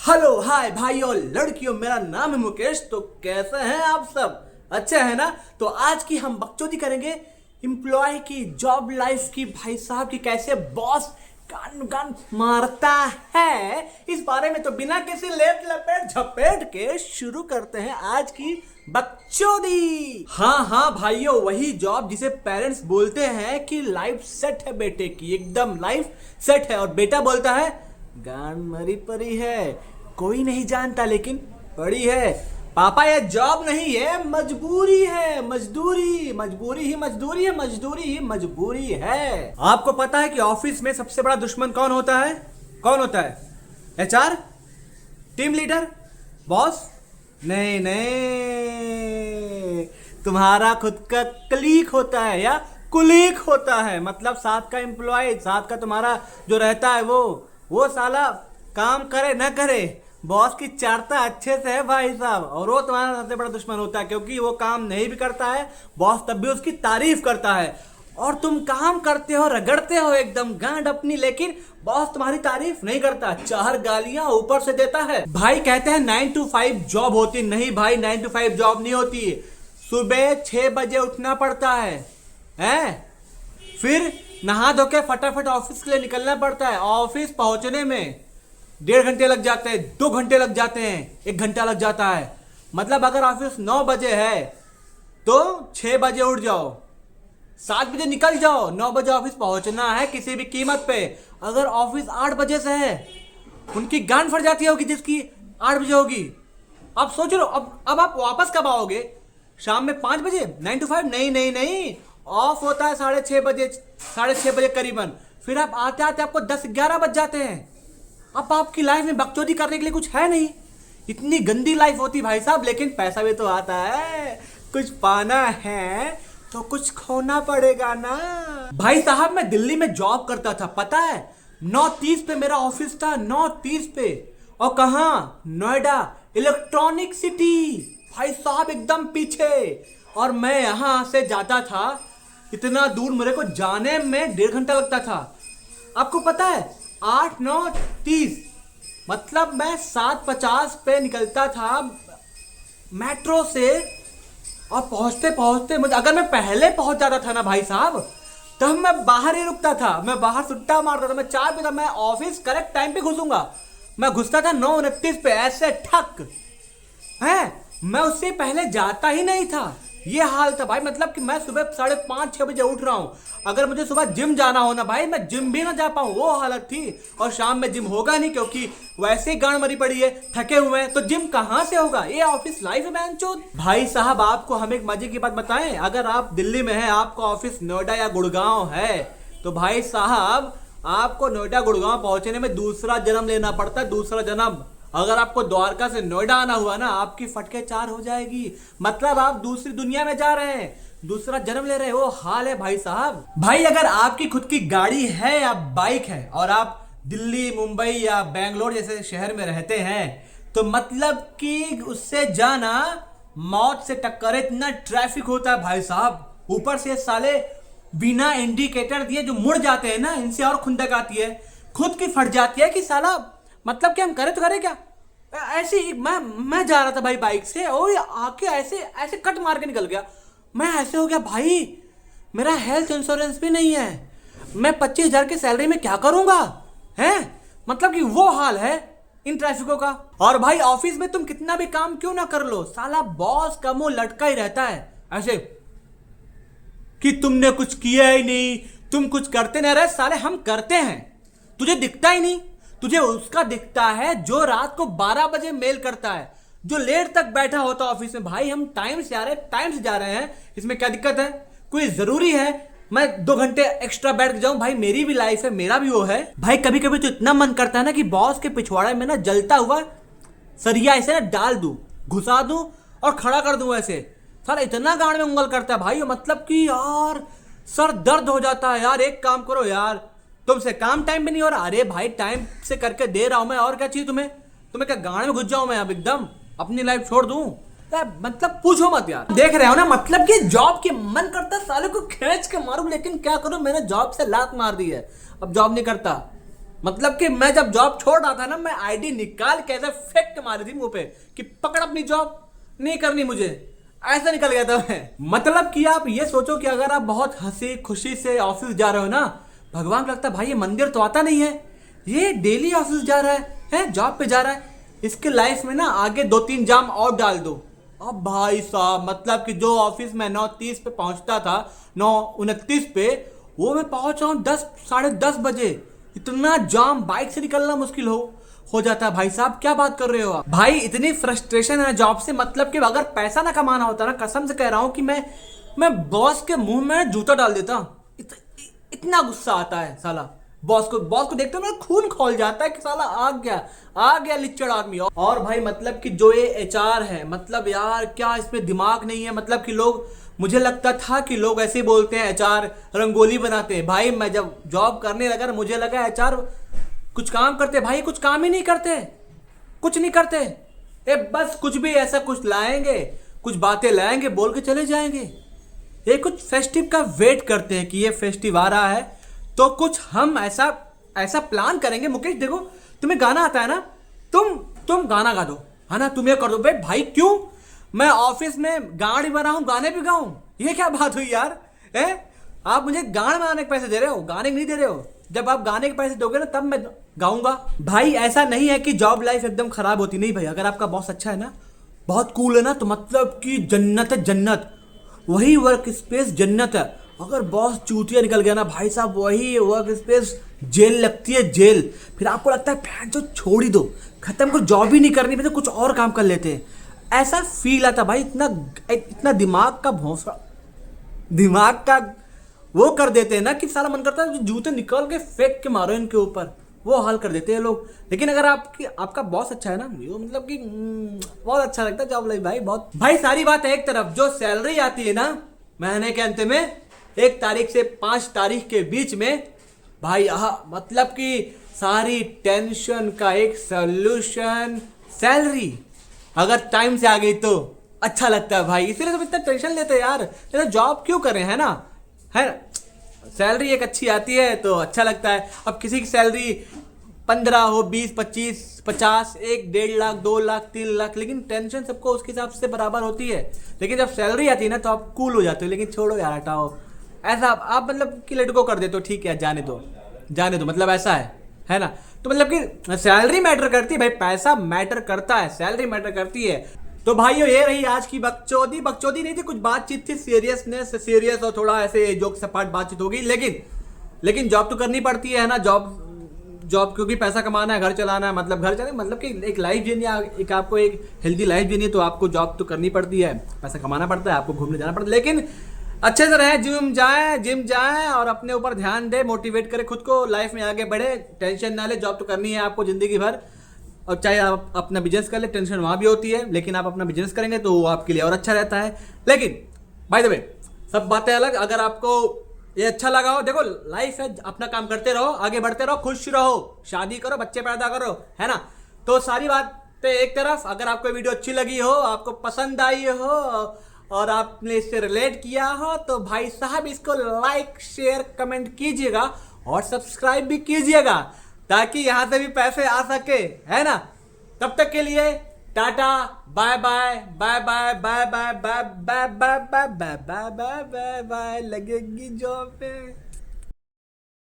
Hello hi भाइयों लड़कियों, मेरा नाम है मुकेश। तो कैसे हैं आप सब? अच्छे हैं ना? तो आज की हम बकचोदी करेंगे एम्प्लॉय की, जॉब लाइफ की, भाई साहब की, कैसे बॉस गान गान मारता है, इस बारे में। तो बिना किसी लेट लपेट झपेट के शुरू करते हैं आज की बकचोदी। हाँ हाँ भाइयों, वही जॉब जिसे पेरेंट्स बोलते हैं कि लाइफ सेट है बेटे की, एकदम लाइफ सेट है, और बेटा बोलता है गान मरी परी है, कोई नहीं जानता लेकिन पड़ी है। पापा ये जॉब नहीं है, मजबूरी है, मजदूरी, मजबूरी ही मजदूरी है, मजदूरी ही मजबूरी है। आपको पता है कि ऑफिस में सबसे बड़ा दुश्मन कौन होता है? कौन होता है? HR, team leader, boss? नहीं नहीं, तुम्हारा खुद का क्लीक होता है या कुलीक होता है। मतलब साथ का एम्प्लॉय, साथ का तुम्हारा जो रहता है वो साला काम करे ना करे, बॉस की चारता अच्छे से है भाई साहब, और वो तुम्हारा सबसे बड़ा दुश्मन होता है, क्योंकि वो काम नहीं भी करता है बॉस तब भी उसकी तारीफ करता है, और तुम काम करते हो, रगड़ते हो एकदम गांड अपनी, लेकिन बॉस तुम्हारी तारीफ नहीं करता, चार गालियां ऊपर से देता है। भाई कहते हैं 9 to 5 जॉब होती, नहीं भाई 9 to 5 जॉब नहीं होती। सुबह 6 बजे उठना पड़ता है, फिर नहा धो के फटाफट ऑफिस के लिए निकलना पड़ता है। ऑफिस पहुंचने में 1.5 घंटे लग जाते हैं, 2 घंटे लग जाते हैं, 1 घंटा लग जाता है। मतलब अगर ऑफिस 9 बजे है तो 6 बजे उठ जाओ, 7 बजे निकल जाओ, 9 बजे ऑफिस पहुंचना है किसी भी कीमत पे। अगर ऑफिस 8 बजे से है, उनकी गांड फट जाती होगी जिसकी 8 बजे होगी। अब सोच लो, अब आप वापस कब आओगे? शाम में 5 बजे? 9 to 5? नहीं नहीं नहीं, ऑफ होता है 6:30 बजे करीबन। फिर आप आते आते आपको 10-11 बज जाते हैं। अब आपकी लाइफ में बकचोदी करने के लिए कुछ है नहीं, इतनी गंदी लाइफ होती भाई साहब, लेकिन पैसा भी तो आता है। कुछ पाना है तो कुछ खोना पड़ेगा ना भाई साहब। मैं दिल्ली में जॉब करता था, पता है, 9:30 पे मेरा ऑफिस था, 9:30 पे। और कहाँ? नोएडा, इलेक्ट्रॉनिक सिटी भाई साहब, एकदम पीछे। और मैं यहां से जाता था, इतना दूर मेरे को जाने में 1.5 घंटा लगता था। आपको पता है 8-9-30, मतलब मैं 7:50 पे निकलता था मेट्रो से, और पहुंचते पहुंचते मुझे, अगर मैं पहले पहुंच जाता था ना भाई साहब, तब मैं बाहर ही रुकता था, मैं बाहर सुट्टा मारता था, मैं चाय पीता, मैं ऑफिस करेक्ट टाइम पे घुसूंगा। मैं घुसता था 9:29 पे, ऐसे ठक है, मैं उससे पहले जाता ही नहीं था। ये हाल था भाई, मतलब कि मैं सुबह 5:30-6 बजे उठ रहा हूँ। अगर मुझे सुबह जिम जाना हो ना भाई, मैं जिम भी ना जा पाऊँ, वो हालत थी। और शाम में जिम होगा नहीं, क्योंकि वैसे ही गांड मरी पड़ी है, थके हुए हैं, तो जिम कहाँ से होगा? ये ऑफिस लाइफ है बहनचोद। भाई साहब आपको हम एक मजे की बात बताएं, अगर आप दिल्ली में हैं, आपका ऑफिस नोएडा या गुड़गांव है, तो भाई साहब आपको नोएडा गुड़गांव पहुंचने में दूसरा जन्म लेना पड़ता है, दूसरा जन्म। अगर आपको द्वारका से नोएडा आना हुआ ना, आपकी फटके 4 हो जाएगी, मतलब आप दूसरी दुनिया में जा रहे हैं, दूसरा जन्म ले रहे हैं, वो हाल है भाई साहब। भाई अगर आपकी खुद की गाड़ी है या बाइक है, और आप दिल्ली, मुंबई या बेंगलोर जैसे शहर में रहते हैं, तो मतलब कि उससे जाना मौत से टक्कर है, इतना ट्रैफिक होता है भाई साहब। ऊपर से साले बिना इंडिकेटर दिए जो मुड़ जाते हैं ना, इनसे और खुंदक आती है, खुद की फट जाती है कि साला, मतलब कि हम करें तो करें क्या? ऐसे ही मैं जा रहा था भाई बाइक से, और आके ऐसे ऐसे कट मार के निकल गया। मैं ऐसे हो गया भाई, मेरा हेल्थ इंश्योरेंस भी नहीं है, मैं 25,000 की सैलरी में क्या करूंगा? हैं? मतलब कि वो हाल है इन ट्रैफिकों का। और भाई ऑफिस में तुम कितना भी काम क्यों ना कर लो, साला बॉस का मुंह लटका ही रहता है ऐसे कि तुमने कुछ किया ही नहीं, तुम कुछ करते नहीं रहे। साले हम करते हैं, तुझे दिखता ही नहीं, तुझे उसका दिखता है जो रात को 12 बजे मेल करता है, जो लेट तक बैठा होता है ऑफिस में। भाई हम टाइम से आ रहे हैं, टाइम से जा रहे हैं, इसमें क्या दिक्कत है? कोई जरूरी है मैं 2 घंटे एक्स्ट्रा बैठ जाऊं? भाई मेरी भी लाइफ है, मेरा भी वो है भाई। कभी कभी तो इतना मन करता है ना कि बॉस के पिछवाड़े में ना जलता हुआ सरिया ऐसे ना डाल दूं, घुसा दूं और खड़ा कर दूं ऐसे। साला इतना गांड में उंगल करता है भाई, मतलब कि यार सर दर्द हो जाता है यार। एक काम करो यार, तुमसे काम टाइम पे नहीं हो रहा? अरे भाई टाइम से करके दे रहा हूं मैं, और क्या चाहिए तुम्हें? तुम्हें क्या गांड में घुस जाऊं मैं अब एकदम, अपनी लाइफ छोड़ दूं? मतलब पूछो मत यार। देख रहे हो ना, मतलब कि जॉब के मन करता साले को खींच के मारूं, लेकिन क्या करूं, मैंने जॉब से लात मार दी है, अब जॉब नहीं करता। मतलब कि मैं जब जॉब छोड़ रहा था ना, मैं आईडी निकाल के ऐसे फेंक के मारी थी मुंह पे कि पकड़ अपनी जॉब, नहीं करनी मुझे, ऐसा निकल गया था मैं। मतलब कि आप ये सोचो कि अगर आप बहुत हंसी खुशी से ऑफिस जा रहे हो ना, भगवान को लगता है भाई ये मंदिर तो आता नहीं है, ये डेली ऑफिस जा रहा है जॉब पे जा रहा है, इसके लाइफ में ना आगे 2-3 जाम और डाल दो। अब भाई साहब मतलब कि जो ऑफिस में 9:30 पे पहुंचता था, 9:29 पे, वो मैं पहुंच रहा हूँ 10, 10:30 बजे। इतना जाम, बाइक से निकलना मुश्किल हो जाता है। भाई साहब क्या बात कर रहे हो आप? भाई इतनी फ्रस्ट्रेशन है जॉब से, मतलब कि अगर पैसा ना कमाना होता ना, कसम से कह रहा हूं कि मैं बॉस के मुंह में जूता डाल देता। इतना गुस्सा आता है साला। बॉस को देखते हो मेरा खून खौल जाता है कि साला आ गया लिच्चड़ आदमी। और भाई मतलब कि जो ये एचआर है, मतलब यार क्या इसमें दिमाग नहीं है? मतलब कि लोग, मुझे लगता था कि लोग ऐसे बोलते हैं एचआर रंगोली बनाते हैं। भाई मैं जब जॉब करने लगा मुझे लगा एचआर कुछ काम करते। भाई कुछ काम ही नहीं करते, कुछ नहीं करते। बस कुछ भी ऐसा कुछ लाएंगे, कुछ बातें लाएंगे, बोल के चले जाएंगे। ये कुछ फेस्टिव का वेट करते हैं कि ये फेस्टिव आ रहा है तो कुछ हम ऐसा प्लान करेंगे। मुकेश देखो, तुम्हें गाना आता है ना, तुम गाना गा दो, है ना, तुम ये कर दो। भाई क्यों? मैं ऑफिस में गाड़ी बना हूं, गाने भी गाऊं? ये क्या बात हुई यार? आप मुझे गाने बनाने के पैसे दे रहे हो, गाने नहीं दे रहे हो। जब आप गाने के पैसे दोगे ना तब मैं गाऊंगा। भाई ऐसा नहीं है कि जॉब लाइफ एकदम खराब होती, नहीं भाई। अगर आपका बॉस अच्छा है ना, बहुत कूल है ना, तो मतलब कि जन्नत है, जन्नत। वही वर्क स्पेस जन्नत है। अगर बॉस चूतिया निकल गया ना भाई साहब, वही वर्क स्पेस जेल लगती है, जेल। फिर आपको लगता है फैन जो छोड़ ही दो, खत्म को, जॉब ही नहीं करनी, फिर कुछ और काम कर लेते हैं, ऐसा फील आता भाई। इतना दिमाग का वो कर देते हैं ना कि साला मन करता है जूते निकाल के फेंक के मारो इनके ऊपर, वो हाल कर देते हैं लोग। लेकिन अगर आपका बॉस अच्छा है ना, ये मतलब कि बहुत अच्छा लगता है जॉब लाइफ भाई, बहुत। भाई सारी बात है एक तरफ, जो सैलरी आती है ना महीने के अंत में, 1 तारीख से 5 तारीख के बीच में, भाई मतलब कि सारी टेंशन का एक सोल्यूशन सैलरी अगर टाइम से आ गई तो अच्छा लगता है भाई। इसीलिए तो इतना टेंशन लेते हैं यार, तो जॉब क्यों करें, है ना? सैलरी एक अच्छी आती है तो अच्छा लगता है। अब किसी की सैलरी 15 हो, 20, 25, 50, 1, 1.5 लाख, 2 लाख, 3 लाख, लेकिन टेंशन सबको उसके हिसाब से बराबर होती है। लेकिन जब सैलरी आती है ना तो आप कूल हो जाते हो। लेकिन छोड़ो यार, हटाओ ऐसा। आप मतलब कि लड़कों कर देते हो, ठीक है जाने दो, मतलब ऐसा है ना? तो मतलब कि सैलरी मैटर करती है भाई, पैसा मैटर करता है, सैलरी मैटर करती है। तो भाइयों ये रही आज की बकचोदी नहीं थी, कुछ बातचीत थी, सीरियस और थोड़ा ऐसे जोक सपाट बातचीत होगी। लेकिन जॉब तो करनी पड़ती है ना, जॉब क्योंकि पैसा कमाना है, घर चलाना है, मतलब घर चलाना, मतलब कि एक लाइफ जीनी है, एक आपको एक हेल्दी लाइफ जीनी है, तो आपको जॉब तो करनी पड़ती है, पैसा कमाना पड़ता है, आपको घूमने जाना पड़ता है। लेकिन अच्छे से रहे, जिम जाए और अपने ऊपर ध्यान दे, मोटिवेट करे खुद को, लाइफ में आगे बढ़े, टेंशन ना ले। जॉब तो करनी है आपको जिंदगी भर, और चाहे आप अपना बिजनेस कर ले, टेंशन वहाँ भी होती है, लेकिन आप अपना बिजनेस करेंगे तो वो आपके लिए और अच्छा रहता है। लेकिन बाय द वे सब बातें अलग, अगर आपको ये अच्छा लगा हो, देखो लाइफ है, अपना काम करते रहो, आगे बढ़ते रहो, खुश रहो, शादी करो, बच्चे पैदा करो, है ना? तो सारी बातें एक तरफ, अगर आपको वीडियो अच्छी लगी हो, आपको पसंद आई हो और आपने इससे रिलेट किया हो, तो भाई साहब इसको लाइक, शेयर, कमेंट कीजिएगा और सब्सक्राइब भी कीजिएगा, ताकि यहां से भी पैसे आ सके, है ना? तब तक के लिए tata, bye bye bye bye bye bye bye bye bye bye bye bye bye bye bye, लगेगी जॉब पे।